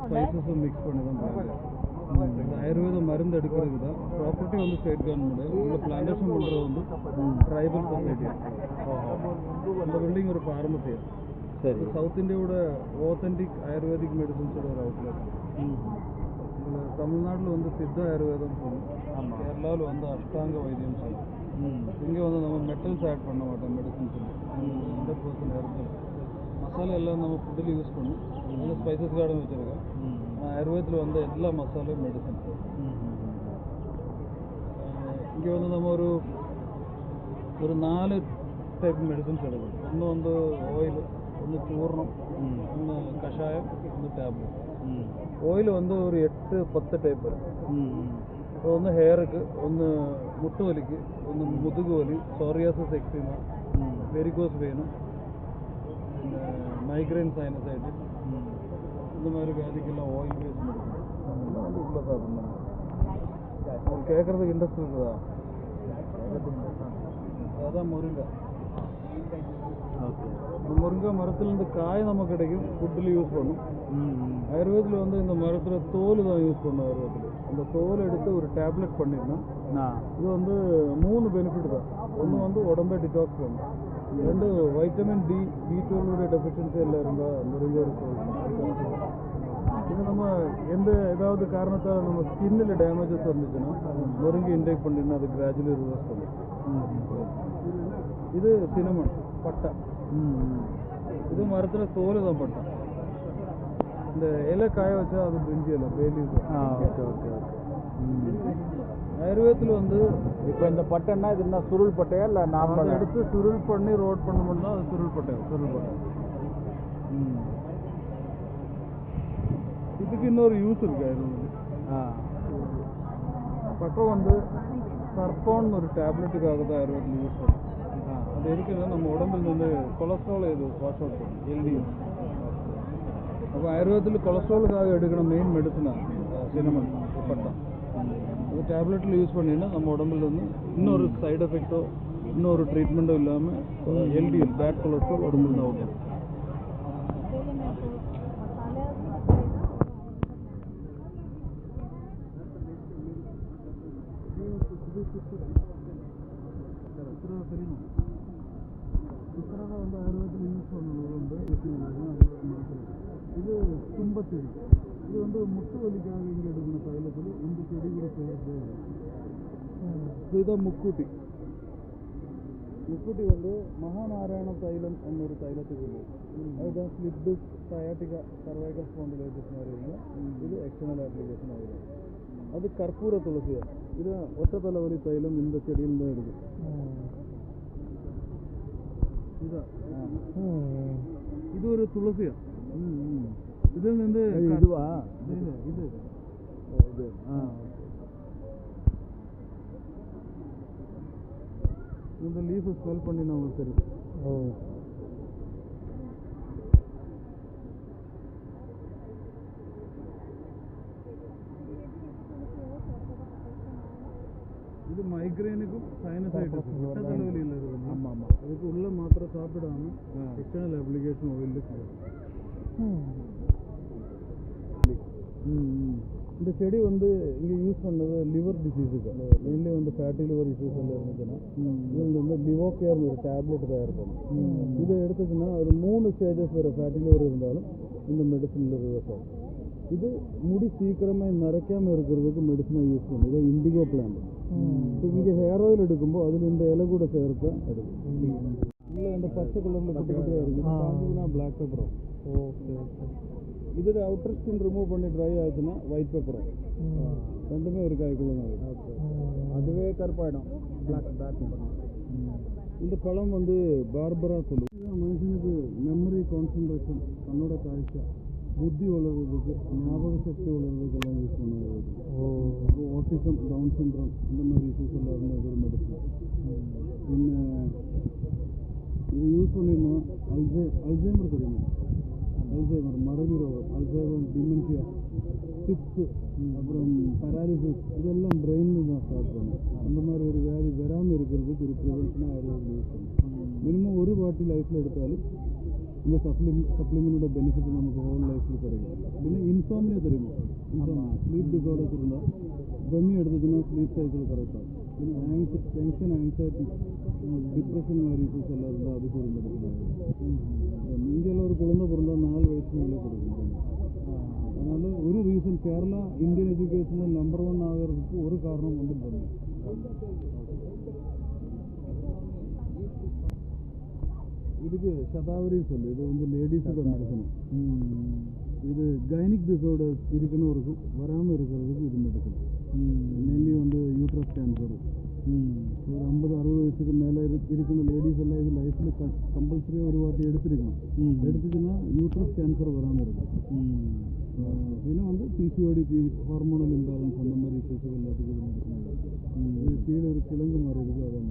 ஸ்பைசஸும் mix பண்ணி தான் பண்ணுறாங்க. இந்த ஆயுர்வேத மருந்து எடுக்கிறதுக்கு தான் ப்ராப்பர்ட்டி வந்து ஸ்டேட் கவர்மெண்ட் உள்ள பிளான்டேஷன் பண்ணுறது வந்து ட்ரைபல் சொசைட்டி. இந்த பில்டிங் ஒரு ஃபார்மசி. சரி. சவுத் இந்தியாவோட ஆத்தென்டிக் ஆயுர்வேதிக் மெடிசன்ஸோட ஒரு அவுட்லெட். இதில் தமிழ்நாட்டில் வந்து சித்த ஆயுர்வேதம் சொல்லும். ஆமாம். கேரளாவில் வந்து அஷ்டாங்க வைத்தியம் சொல்லும். இங்கே வந்து நம்ம மெட்டல்ஸ் ஆட் பண்ண மாட்டோம் மெடிசன்ஸில். 100% ஹெர்பல் மசாலா எல்லாம் நம்ம ஃபுட்டில் யூஸ் பண்ணும். நல்ல ஸ்பைசஸ் கார்டன் வச்சுருக்கோம். ஆயுர்வேதத்தில் வந்து எல்லா மசாலையும் மெடிசன். இங்கே வந்து நம்ம ஒரு 4 ടൈപ്പ് മെഡിസിൻസ് എടുക്കും. ഒന്ന് വന്ന് ഓയിൽ, ഒന്ന് ചൂർണം, ഒന്ന് കഷായം, ഒന്ന് ടാബ്ലറ്റ്. ഓയിൽ வந்து ஒரு 8-10 ടൈപ്പ്. ഒന്ന് ഹെയർക്ക്, ഒന്ന് മുട്ടുവലിക്ക്, ഒന്ന് മുതുക് വലി, സോറിയാസിസ് എക്സിമ, വെരിക്കോസ് വെയിനും, പിന്നെ മൈഗ്രെയിൻ സൈനസൈറ്റിസ്, இந்த மாதிரி வியாதிக்கெல்லாம் ஆயில் பேஸ் மெடிசன் வந்து உள்ள சாப்பிடணும். கேட்குறதுக்கு இன்ட்ரெஸ்ட் இருக்குதா? அதான் முருங்கை. இந்த முருங்கை மரத்துலேருந்து காய் நமக்கு கிடைக்கும், ஃபுட்டில் யூஸ் பண்ணும். ஆயுர்வேதத்தில் வந்து இந்த மரத்தில் தோல் தான் யூஸ் பண்ணும். ஆயுர்வேதத்தில் இந்த தோல் எடுத்து ஒரு டேப்லெட் பண்ணிடணும். இது வந்து 3 பெனிஃபிட் தான். ஒன்று வந்து உடம்பை டிடாக்ஸ் பண்ணும். 2 வைட்டமின் டி, B12 டெஃபிஷியன்சி எல்லாம் இருந்தால் முருங்கை ஒரு இது நம்ம ஏதாவது காரணத்தால் நம்ம ஸ்கின்னில் டேமேஜஸ் வந்துச்சுன்னா முருங்கை இன்டேக் பண்ணினா அது கிராஜுவலி ரிவர்ஸ் பண்ணும். இது சினமன் பட்டை. இது மரத்தில் தோல் தான் பட்டை. இந்த இலை காய வச்சா அது பிரிஞ்சி இலை, பேலீஸ். Okay okay okay. ஆயுர்வேதத்தில் வந்து இப்போ இந்த பட்டைன்னா இது என்ன சுருள் பட்டையா இல்லை நார்மல் எடுத்து சுருள் பண்ணி ரோட் பண்ண முடியும்னா அது சுருள் பட்டை. இதுக்கு இன்னொரு யூஸ் இருக்கு ஆயுர்வேதத்தில். பக்கம் வந்து சர்போன்னு ஒரு டேப்லெட்டுக்காக தான் ஆயுர்வேதத்தில் யூஸ் பண்ணும். அது இருக்குன்னா நம்ம உடம்புல இருந்து கொலஸ்ட்ரால் இது வாஷ் அவுட் பண்ணும், எல்டிஎல். அப்போ ஆயுர்வேதத்தில் கொலஸ்ட்ராலுக்காக எடுக்கிற மெயின் மெடிசனாக சினமன் பட்டம். அது டேப்லெட்டில் யூஸ் பண்ணினா நம்ம உடம்புல இருந்து இன்னொரு சைடு எஃபெக்டோ இன்னொரு ட்ரீட்மெண்ட்டோ இல்லாமல் எல்டிஎல் பேட் கொலஸ்ட்ரால் உடம்புல அவுட் ஆகும். சித்திரகா வந்து ஆயுர்வேதத்தில் யூஸ் பண்ணுறது வந்து இது தும்பச்செடி. இது வந்து முட்டு வலிக்காக இங்கே எடுக்கிற தைலத்தில் இந்த செடி கூட சேர்த்து. இதுதான் முக்கூட்டி. முக்கூட்டி வந்து மகாநாராயண தைலம் എന്നൊരു தைலத்துக்கு ഉണ്ട്. அதுதான் slip disk, sciatica, cervical spondylitis மாதிரி இல்லை. இது எக்ஸ்டர்னல் அப்ளிகேஷன் ஆகுது. அது கற்பூர துளசியா. இது ஒற்றை தலைவலி தைலம் இந்த செடியில் தான் எடுக்கும். இது ஒரு துளசியா. இதில் வந்து இதுவா இது இந்த லீஃப் ஸ்மெல் பண்ணி நமக்கு தெரியும். இது மைக்ரைனுக்கும் சைனசைட்டிஸும் மொட்டை தலைவலியில் இருக்குது. ஆமாம் ஆமாம். அதுக்கு உள்ள மாத்திரை சாப்பிடாமல் எக்ஸ்டர்னல் அப்ளிகேஷன் ஆயிலுக்கு. இந்த செடி வந்து இங்கே யூஸ் பண்ணது லிவர் டிசீஸுக்கு, மெயின்லி வந்து ஃபேட்டி லிவர் இஷ்யூஸ் எல்லாம் இருந்துச்சுன்னா இதில் வந்து லிவோகேர்னு ஒரு டேப்லெட் தயார் பண்ணும். இதை எடுத்துச்சுன்னா ஒரு 3 ஸ்டேஜஸ் வர ஃபேட்டி லிவர் இருந்தாலும் இந்த மெடிசனில் ரிவர்ஸ் ஆகும். இது முடி சீக்கிரமாக நரைக்காமல் இருக்கிறதுக்கு மெடிசனாக யூஸ் பண்ணும். இதை இண்டிகோ பிளான்ட். இங்கே ஹேர் ஆயில் எடுக்கும்போது அதில் இந்த இலை கூட சேர்த்து எடுக்கும். இல்லை இந்த பச்சை கலரில் குட்டி குட்டியாக இருக்குது, காஞ்சிதுன்னா பிளாக் பெப்பர் ஆகும். Okay okay. இது அவுட்டர் ஸ்கின் ரிமூவ் பண்ணி ட்ரை ஆச்சுன்னா ஒயிட் பெப்பர் ஆகும். ரெண்டுமே ஒரு காய்க்குள்ள தான் இருக்கும். அதுவே கருப்பாயிடும், பிளாக் பெப்பர். இந்த பழம் வந்து பார்பரா சொல்லுவோம். இதுதான் மனுஷனுக்கு மெமரி, கான்சன்ட்ரேஷன், கண்ணோட காய்ச்ச, புத்தி வளர்றதுக்கு, ஞாபக சக்தி வளர்றதுக்கெல்லாம் யூஸ் பண்ணுவாங்க. இப்போ ஆட்டிசம், டவுன் சிண்ட்ரோம் இந்த மாதிரி இஷ்யூஸ் எல்லாம் இருந்தால் ஒரு மெடிசன். പിന്നെ இது யூஸ் பண்ணிடணும். அல்சைமர் தெரியுமா? அல்சைமர் மறதி ரோகம், அல்சைமர், டிமென்ஷியா, ஃபிட்ஸு, அப்புறம் பேராலிசிஸ், இதெல்லாம் பிரெயினில் தான் ஸ்டார்ட் பண்ணும். அந்த மாதிரி ஒரு வியாதி வராமல் இருக்கிறதுக்கு ஒரு ப்ரிவென்ஷனாக ஆயுர்வேதம் யூஸ் பண்ணும். மினிமம் ஒரு வாட்டி லைஃப்பில் எடுத்தாலும் இந்த சப்ளிமெண்டோட பெனிஃபிட் நமக்கு ஹோல் லைஃப்பில் கிடைக்கும். പിന്നെ ഇൻസോംനിയ தெரியுமா? ஸ்லீப் டிசார்டர்ஸ் இருந்தால் பிரம்மி எடுத்துச்சுன்னா ஸ்லீப் சைக்கிள் கரெக்டாக. പിന്നെ டென்ஷன் ஆங்ஸைட்டி டிப்ரெஷன் மாதிரி இஷ்யூஸ் எல்லாம் இருந்தால் அதுக்கு ஒரு மெடிசன் ஆகும். இங்கெல்லாம் ஒரு குழந்தை பிறந்தால் 4 வயசுக்கு மேலே கொடுக்கும். அதனால ஒரு ரீசன் கேரளா இந்தியன் எஜுகேஷனில் நம்பர் 1 ஆகிறதுக்கு ஒரு காரணம் வந்து பிரம்மி. இதுக்கு சதாவரி சொல்லு, இது வந்து லேடிஸோட மெடிசன். இது கைனிக் டிசார்டர் இருக்குன்னு வராமல் இருக்கிறதுக்கு இது மெடிசன். மெயின்லி வந்து யூட்ரஸ் கேன்சர் ஒரு 50-60 வயசுக்கு மேலே இருக்கணும் லேடிஸ் எல்லாம் இது லைஃப்பில் கம்பல்சரியாக ஒரு வாட்டி எடுத்துருக்கணும். எடுத்துச்சுன்னா யூட்ரஸ் கேன்சர் வராமல் இருக்கும். പിന്നെ வந்து பிசிஓடி ஹார்மோனல் இம்பேலன்ஸ் அந்த மாதிரி இஷ்யூஸ் எல்லாத்துக்கும் இது மெடிசன். இது கீழே ஒரு கிழங்கு மாதிரி இருக்குது, அதான்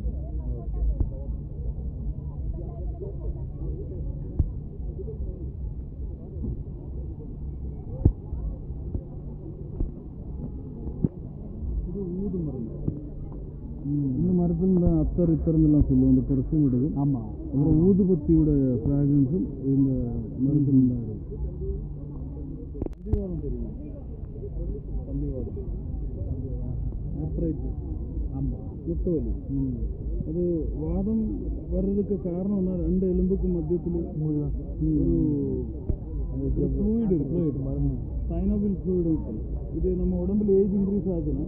இது ஊது மருந்து. இந்த மரத்தில் தான் அத்தர் இத்தர்லாம் சொல்லுவோம், அந்த பெர்ஃப்யூம் எடுக்கும். ஆமாம். அப்புறம் ஊதுபத்தியோட ஃப்ராக்ரன்ஸும் இந்த மருந்துல தான் இருக்குது. பந்திவாதம் தெரியுமா? பந்திவாதம் ஆர்த்ரைட்டிஸ். ஆமாம், முட்டு வலி. அது வாதம் வர்றதுக்கு காரணம்னா 2 எலும்புக்கு மத்தியத்தில் ஒரு ஃப்ளூயிட் இருக்கு, சைனோபில் ஃப்ளூயிட் இருக்குது. இது நம்ம உடம்புல ஏஜ் இன்க்ரீஸ் ஆச்சுன்னா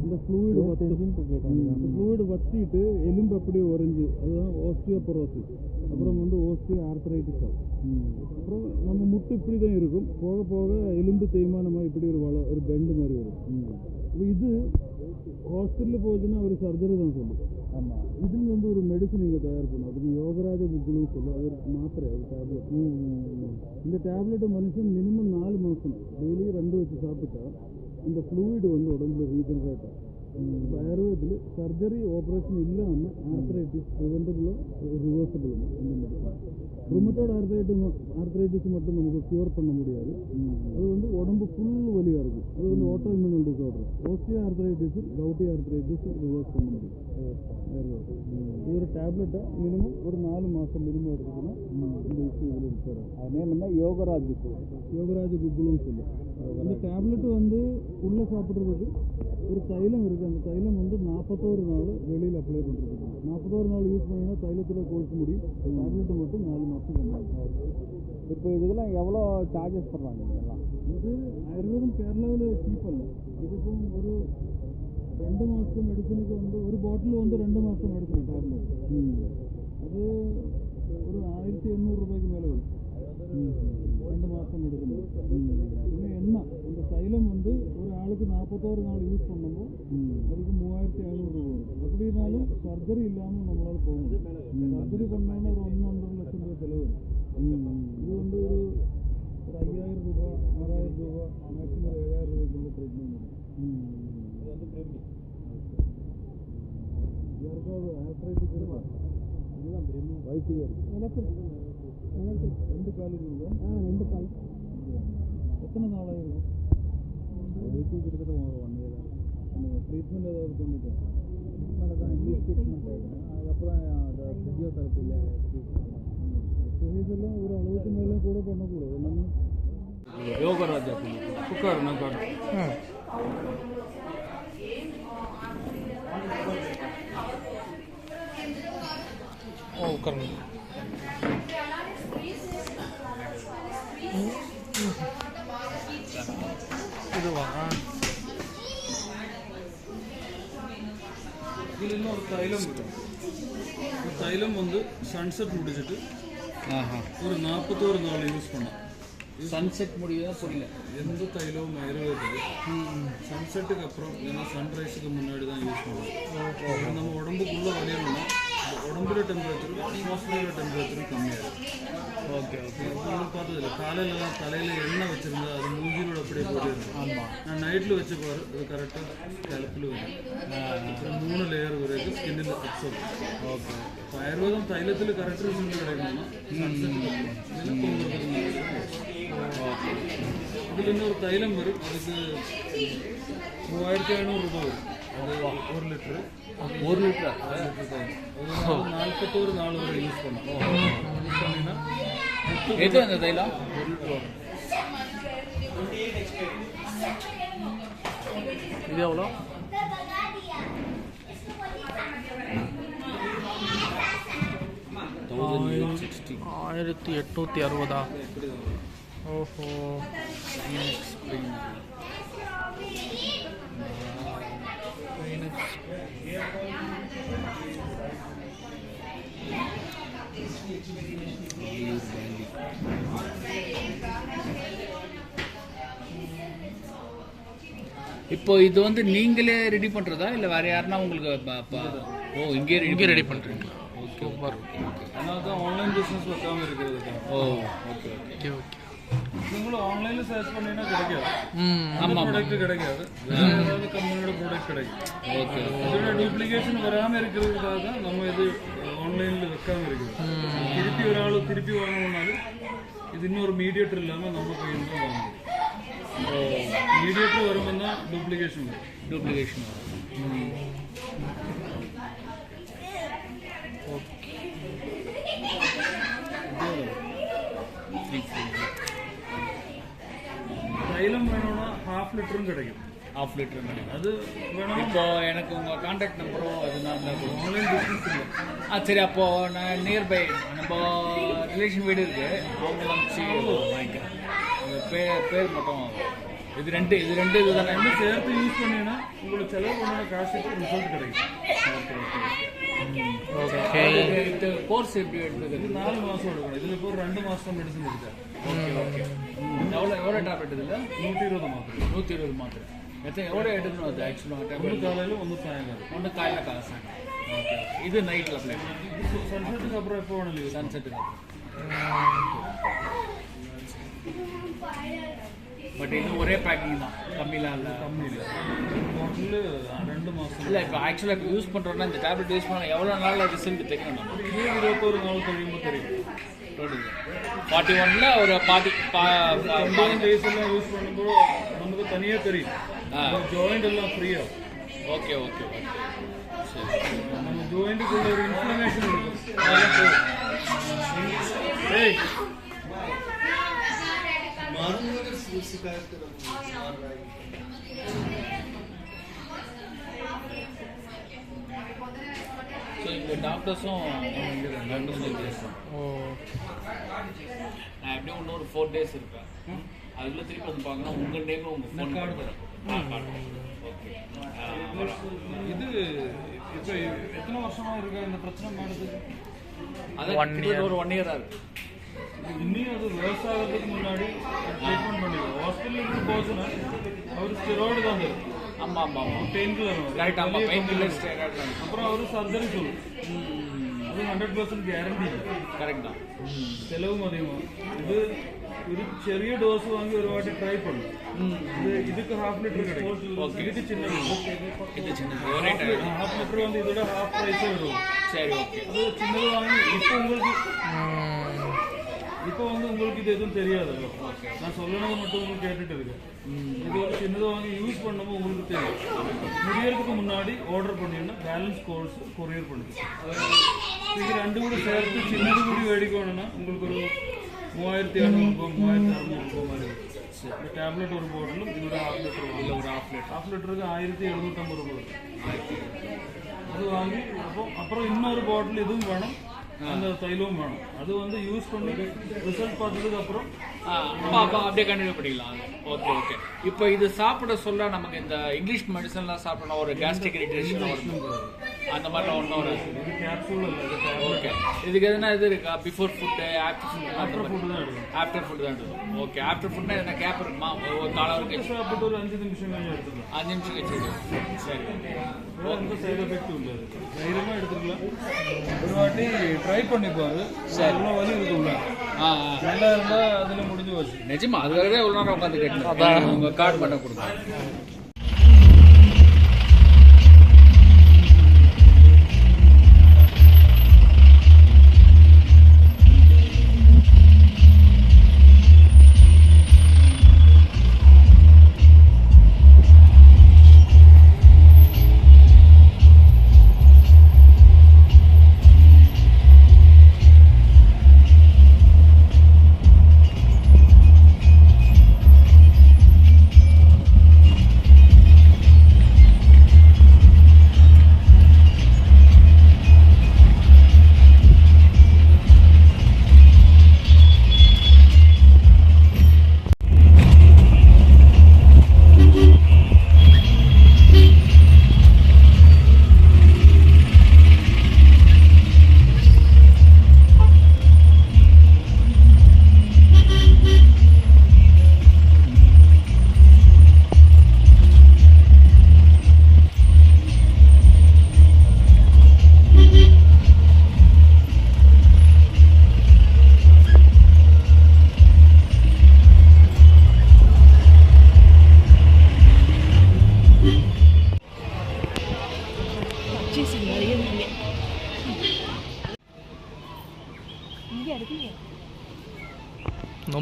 இந்த ஃப்ளூயிடு வத்திட்டு எலும்பு அப்படியே உறைஞ்சி, அதுதான் ஓஸ்டியோபொரோசிஸ். அப்புறம் வந்து ஓஸ்டியோ ஆர்த்ரைட்டிஸ் ஆகும். அப்புறம் நம்ம முட்டு இப்படி தான் இருக்கும், போக போக எலும்பு தேய்மானமாக இப்படி ஒரு பெண்டு மாதிரி வரும். இப்போ இது ஹாஸ்பிட்டலில் போச்சுன்னா ஒரு சர்ஜரி தான் சொல்லும். ஆமாம். இதில் வந்து ஒரு மெடிசன் இங்கே தயார் பண்ணும், அதுக்கு யோகராஜ புக்குன்னு சொல்லும். அது ஒரு மாத்திரை, ஒரு டேப்லெட். இந்த டேப்லெட்டை மனுஷன் மினிமம் 4 மாதம் டெய்லி 2 வச்சு சாப்பிட்டா இந்த ஃப்ளூயிடு வந்து உடம்புல ரீஜெனரேட் ஆகும். இப்போ ஆயுர்வேதத்தில் சர்ஜரி ஆப்ரேஷன் இல்லாமல் ஆர்த்ரைட்டிஸ் ப்ரிவென்டபுளும் ரிவர்சபிளும் இந்த மெடிசன். ருமட்டோட ஆர்த்ரைட்டிஸ் மட்டும் நமக்கு க்யூர் பண்ண முடியாது. அது வந்து உடம்பு ஃபுல் வலியாக இருக்கும். அது வந்து auto immune disorder. Osteoarthritis, gouty arthritis reverse பண்ண முடியும் ஆயுர்வேதம். இது ஒரு டேப்லெட்டை மினிமம் ஒரு 4 மாதம் மினிமம் எடுத்துக்கணும். இந்த இஷ்யூ இதில் இருக்கிறது. அது நேம் என்ன? யோகராஜ் குக்குலும் சொல்லும். இந்த டேப்லெட் வந்து உள்ளே சாப்பிட்றதுக்கு ஒரு தைலம் இருக்குது. அந்த தைலம் வந்து 41 நாள் வெளியில் அப்ளை பண்ணுறது. 41 நாள் யூஸ் பண்ணினா தைலத்தில் கோர்ஸ் முடியும். டேப்லெட்டை மட்டும் 4 மாதம் பண்ணலாம். இப்போ இதுக்கெல்லாம் எவ்வளோ சார்ஜஸ் பண்ணுறாங்க? இதெல்லாம் இது ஆயுர்வேதம் கேரளாவில் சீப் அல்ல. இதுக்கும் ஒரு 2 மாதம் மெடிசனுக்கு வந்து ஒரு பாட்டில் வந்து 2 மாதம் எடுக்கணும் டேப்லெட். அது ஒரு 1800 ரூபாய்க்கு மேலே வரும். 2 மாதம் எடுக்கணும். പിന്നെ எண்ணெய், இந்த தைலம் வந்து ஒரு ஆளுக்கு 41 நாள் யூஸ் பண்ணும்போது அதுக்கு 3500 ரூபா வரும். அப்படின்னாலும் சர்ஜரி இல்லாமல் நம்மளால் போக முடியும். சர்ஜரி பண்ணோன்னா ஒரு 1-1.5 லட்சம் ரூபா செலவு வரும். இது வந்து ஒரு 5000 ரூபா, 6000 ரூபா, மேக்ஸிமம் 7000 ரூபாய்க்குள்ள ட்ரீட்மெண்ட் வரும். யாருக்காவது ஆர்த்ரைட்டிஸ் இருக்கா? இதுதான் பிரம்மி வயசுல இருக்கு. எனக்கு 2 கால் இருக்குங்க. 2 கால். எத்தனை நாளாக இருக்கும்? அதுக்கு கிட்டத்தட்ட 1 இயர். ட்ரீட்மெண்ட் ஏதாவது பண்ணிட்டேன்? ட்ரீட்மெண்ட் தான் இங்கிலீஷ் ட்ரீட்மெண்ட் ஆகிடும். அதுக்கப்புறம் அந்த ஃபிசியோதெரப்பியில் எக்ஸசைஸ் எல்லாம் ஒரு அளவுக்கு மேலே கூட பண்ணக்கூடாது. என்னென்னா யோகராஜா உட்காரு, நான் காட்டு. உட்காருங்க. இதுவா? இதில் இன்னொரு தைலம் இருக்கும். தைலம் வந்து சன்செட் முடிச்சுட்டு ஒரு 41 நாள் யூஸ் பண்ணலாம். சன்செட் முடியுதா? புரியல. எந்த தைலவும் ஆயுர்வேதத்துக்கு சன்செட்டுக்கு அப்புறம் ஏன்னா சன்ரைஸுக்கு முன்னாடி தான் யூஸ் பண்ணலாம். நம்ம உடம்புக்குள்ளே வரையணும்னா உடம்புல டெம்பரேச்சரும் அட்மாஸ்பியரோட டெம்பரேச்சரும் கம்மியாகும். Okay okay. ஒன்றும் பார்த்ததில்ல. காலையிலலாம் தலையில் எண்ணெய் வச்சுருந்தா அது மூஞ்சியோட அப்படியே போட்டு இருக்கும். ஆமாம். நான் நைட்டில் வச்சு பாரு, அது கரெக்டாக ஸ்கேல்பில் வரும். அப்புறம் 3 லேயர் வரைக்கும் ஸ்கின்னில் அப்சர்வ். ஓகே. இப்போ ஆயுர்வேதம் தைலத்தில் கரெக்ட் ரிசல்ட் கிடைக்கணும்னா சன்செட்டுக்கு அப்புறம் பொங்குறதுக்கு. ஓகே. இதில் இன்னொரு தைலம் வரும், அதுக்கு 3500 ரூபா வரும். அது 1 லிட்டரு. 1 லிட்டர் தைலம். 41 நாள் வரை யூஸ் பண்ணலாம். யூஸ் பண்ணிங்கன்னா எது அந்த தைலம் இது எவ்வளோ? 1860. ஓஹோ. இப்போ இது வந்து நீங்களே ரெடி பண்றதா இல்ல வேற யாருன்னா உங்களுக்கு ஓ இங்கே ரெடி பண்றீங்களா? Okay super. அதனால ஆன்லைன் பிசினஸ் வைக்காம இருக்கிறது. ஓ ஓகே ஓகே ஓகே. நீங்களும் ஆன்லைன்ல சர்ச் பண்ணீங்கன்னா கிடைக்காது. ஆமா ப்ராடக்ட் கிடைக்காது. ஏதாவது கம்பெனியோட ப்ராடக்ட் கிடைக்கும். ஓகே. இதோட டூப்ளிகேஷன் வராம இருக்கிறதுக்காக தான் நம்ம இது ஆன்லைன்ல வைக்காம இருக்கிறது. திருப்பி வாங்கணும்னாலும் இது இன்னொரு மீடியேட்டர் இல்லாம நம்ம கையில் தான் வாங்கணும். மீடியேட்டர் வரும்போது தான் டூப்ளிகேஷன் வரும். தைலம் வேணும்னா 1/2 லிட்டரும் கிடைக்கும். 1/2 லிட்டர் கிடைக்கும். அது வேணும். இப்போ எனக்கு உங்கள் கான்டாக்ட் நம்பரும் அதுதான் ஆன்லைன் பிஸ்னஸ் இல்லை. சரி, அப்போது நான் நியர்பை நம்ம ரிலேஷன் வீடு இருக்குது, அவங்க வச்சு வாங்கிக்கிறேன். பேர் மட்டும் இது ரெண்டு இதுதானே சேர்த்து யூஸ் பண்ணீங்கன்னா உங்களுக்கு செலவு பண்ண காசுக்கு ரிசல்ட் கிடைக்கும். ஓகே. இது கோர்ஸ் எப்படி எடுத்துக்கிறது? 4 மாதம் எடுக்கணும். இதில் இப்போ 2 மாதம் மெடிசன் எடுத்தேன். ஓகே. எவ்வளோ டேப்லெட் இதில்? 120 மாத்திரை. 120 மாத்திரை. எவ்வளோ எடுக்கணும் அது ஆக்சுவலாக? ஒன்று காலையில் ஒன்று சாயங்காலம். ஒன்று காலையில் சாயங்காலம். ஓகே. இது நைட்டில் அப்ளை சன்செட்டுக்கு அப்புறம் எப்போ வேணும் லீவ்? சன்செட்டுக்கு அப்புறம். பட் இது ஒரே பேக்கிங் தான், கம்மிலாம் இல்லை. கம்மி இல்லை. பாட்டில் 2 மாதம் இல்லை. இப்போ ஆக்சுவலாக இப்போ யூஸ் பண்ணுறோன்னா இந்த டேப்லெட் யூஸ் பண்ணால் எவ்வளோ நாளில் ரிசல்ட் தெரியும்? நம்ம 21 நாள் கழியும்போது தெரியும். 41ல் ஒரு 21 days எல்லாம் யூஸ் பண்ணும்போது நமக்கு தனியாக தெரியும். ஜாயிண்ட் எல்லாம் ஃப்ரீயாக. ஓகே. சரி. நம்ம ஜாயிண்ட்டுக்குள்ள ஒரு இன்ஃப்ளமேஷன் இருக்கும். ஸோ இந்த டாக்டர்ஸும் பேசுகிறோம். நான் எப்படியும் இன்னொரு 4 days இருப்பேன். அதுக்குள்ள திருப்பி வந்து பார்க்கணும். உங்கள் நேம் உங்கள் ஃபோன் கார்டு தரேன். ஓகே. இது இப்போ எத்தனை வருஷமா இருக்கு இந்த பிரச்சனை மாடுது? அது ஒரு 1 year இருக்கு. இன்னும் அது விவசாயத்துக்கு முன்னாடி ட்ரீட்மெண்ட் பண்ணிடுவோம். ஹாஸ்பிட்டலுக்கு போச்சுன்னா அவர் ஸ்டெராய்டு தான் தரும். ஆமாம். Pain killer correct. ஆமாம், பெயின் கில்லர் ஸ்டெராய்டு. அப்புறம் அவர் சர்ஜரி சொல்லும். அது 100% கேரண்டி. கரெக்ட் தான். செலவும் அதிகமாக. இது ഒരു ചെറിയ ഡോസ് വാങ്ങി ഒരു വാട്ടി ട്രൈ பண்ணும். இதுக்கு 1/2 லிட்டர் கிடைக்கும். ஓகே. இது சின்னது. இது சின்னது. ஒரே 1/2 லிட்டர் வந்து இதோட ஹாஃப் பிரைஸ் வரும். சரி, ஓகே. அது சின்னது வாங்கி இப்போ வந்து உங்களுக்கு இது எதுவும் தெரியாதല്ലോ. நான் சொல்லணும்னு மட்டும் உங்களுக்கு கேட்டுட்டு இருக்கேன். இது ஒரு சின்னது வாங்கி யூஸ் பண்ணும்போது உங்களுக்கு தெரியும். முடியறதுக்கு முன்னாடி ஆர்டர் பண்ணினா பேலன்ஸ் கோர்ஸ் கொரியர் பண்ணுது. இது ரெண்டும் கூட சேர்த்து சின்னது கூடி வேடிக்கணும்னா உங்களுக்கு ஒரு 3600 ரூபாய் 3600 ரூபாய் மாதிரி. இந்த டேப்லெட் ஒரு பாட்டிலும் இதோட 1/2 லிட்டர் இல்லை, ஒரு 1/2 லிட்டருக்கு 1750 ரூபாய். அது வாங்கி அப்புறம் இன்னொரு பாட்டில் இதுவும் வேணும், அந்த தைலமும் வேணும். அது வந்து யூஸ் பண்ணி ரிசல்ட் பார்த்ததுக்கு அப்புறம் அப்படியே கண்டினியூ பண்ணிக்கலாம். ஓகே. இப்போ இது சாப்பிட சொல்ல நமக்கு இந்த இங்கிலீஷ் மெடிசன்லாம் சாப்பிடணும், ஒரு கேஸ்ட்ரிக் இரிட்டேஷன் அந்த மாதிரிலாம் ஒன்றும் வராது. இது கேப்சூல் இல்லை. ஓகே. இதுக்கு எதுனா இது இருக்கா? பிஃபோர் ஃபுட்டு, ஆஃப்டர் ஃபுட்டு தான் எடுக்கணும். ஆஃப்டர் ஃபுட் தான் எடுக்கணும். ஓகே. ஆஃப்டர் ஃபுட்னா எதனா கேப் இருக்குமா? ஒரு காலம் கழிச்சு சாப்பிட்டு ஒரு 5 நிமிஷம் கொஞ்சம் எடுத்துக்கலாம். 5 நிமிஷம் கழிச்சு. சரி. எந்த சைடு எஃபெக்ட் இல்லை. தைரியமாக எடுத்துக்கலாம். ஒரு வாட்டி ட்ரை பண்ணிப்பாரு. எவ்வளோ வலி இருக்குல்ல, நல்லா இருந்தால் அதில் முடிஞ்சு வச்சு. நிஜமா அதுக்காகவே இவ்வளோ நேரம் உட்காந்து கேட்டேன். உங்கள் கார்டு பண்ண கொடுங்க.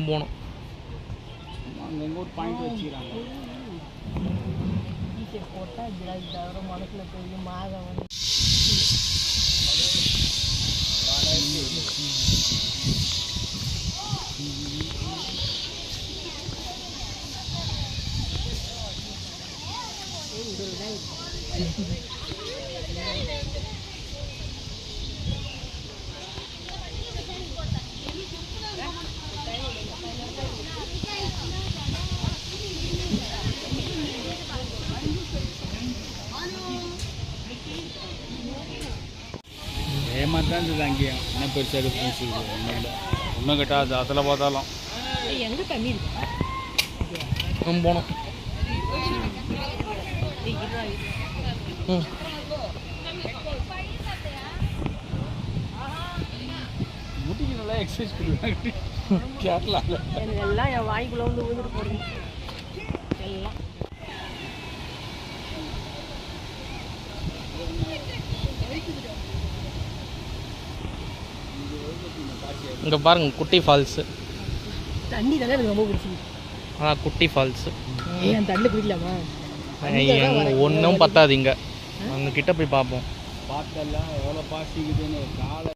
இன்னும் போகணும். அங்கே ஒரு பாயிண்ட் வச்சுக்கிறாங்க. ஏமாத்தான் இருந்தது அங்கேயும். என்ன பெருசாக டிஃப்ரென்ஸ் இருக்குது? ஒன்றும் இல்லை. ஒன்றும் கிட்டாது அதில் பார்த்தாலும். எங்கே தண்ணி இருக்கு? இன்னும் போகணும். முட்டிக்கு நல்லா எக்ஸசைஸ் பண்ணுவாங்க கேரளாவில். எல்லாம் என் வாய்க்குள்ள வந்து விழுந்துட்டு போடுது எல்லாம். இங்கே பாருங்க குட்டி ஃபால்ஸு. தண்ணி தானே எனக்கு ரொம்ப பிடிச்சிருக்கு. குட்டி ஃபால்ஸு. ஏன் தண்ணி குடிக்கலாமா? ஒன்றும் பத்தாது இங்கே. அங்கே கிட்ட போய் பார்ப்போம். பார்த்தெல்லாம் எவ்வளோ பாசிக்குதுன்னு காலை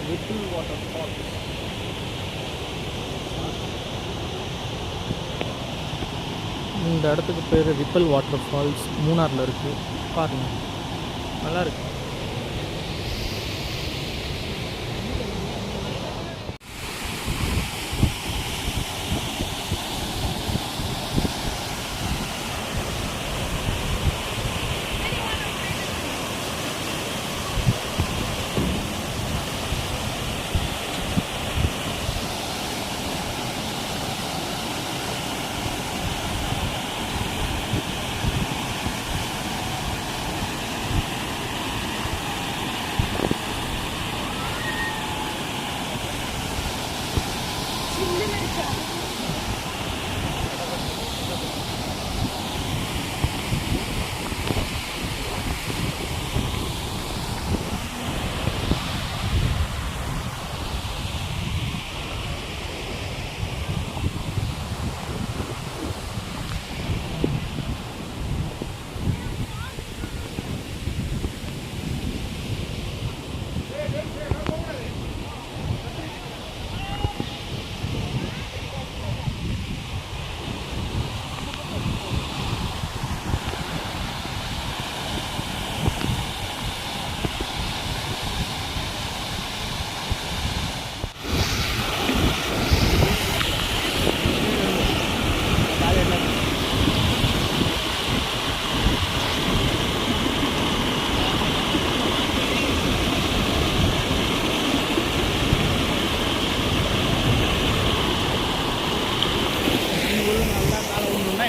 ரிப்பிள் வாட்டர் ஃபால்ஸ். இந்த இடத்துக்கு பேர் ரிப்பிள் வாட்டர் ஃபால்ஸ். மூணாரில் இருக்குது. பாருங்க நல்லா இருக்கு.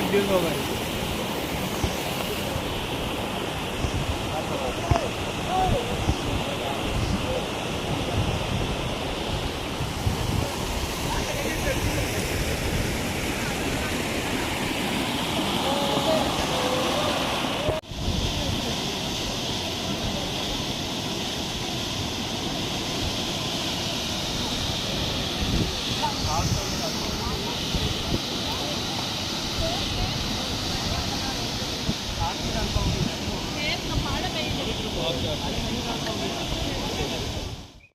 இப்படி இருக்கும். மழை பெய்யுது.